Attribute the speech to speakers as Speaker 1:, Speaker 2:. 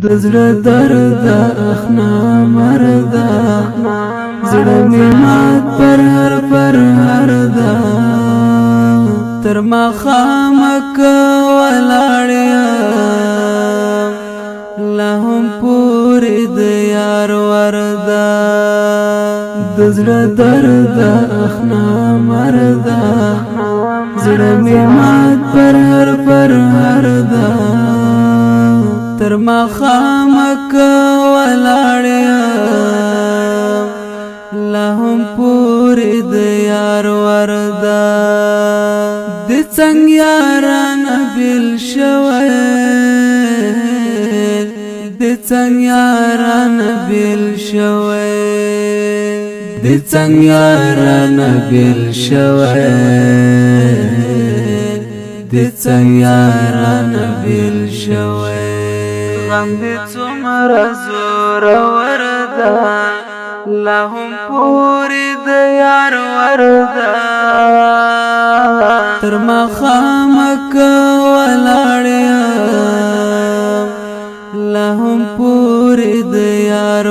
Speaker 1: دزړه درد اخنا مردا زړه می مات پر هر دا تر ما خامک ولاړیا لهم پوری د یار وردا دزړه درد اخنا مردا زړه می مات پر هر دا تر ما خامک ولاړیا لهم پوری د یار وردا د څنګه یاران بیل شوی د څنګه یاران بیل شوی د څنګه یاران بیل شوی د څنګه یاران بیل شوی غم دې څومره زور وردا لهم پوری د یار وردا تر ما خامک ولاړیا لهم پوری د یار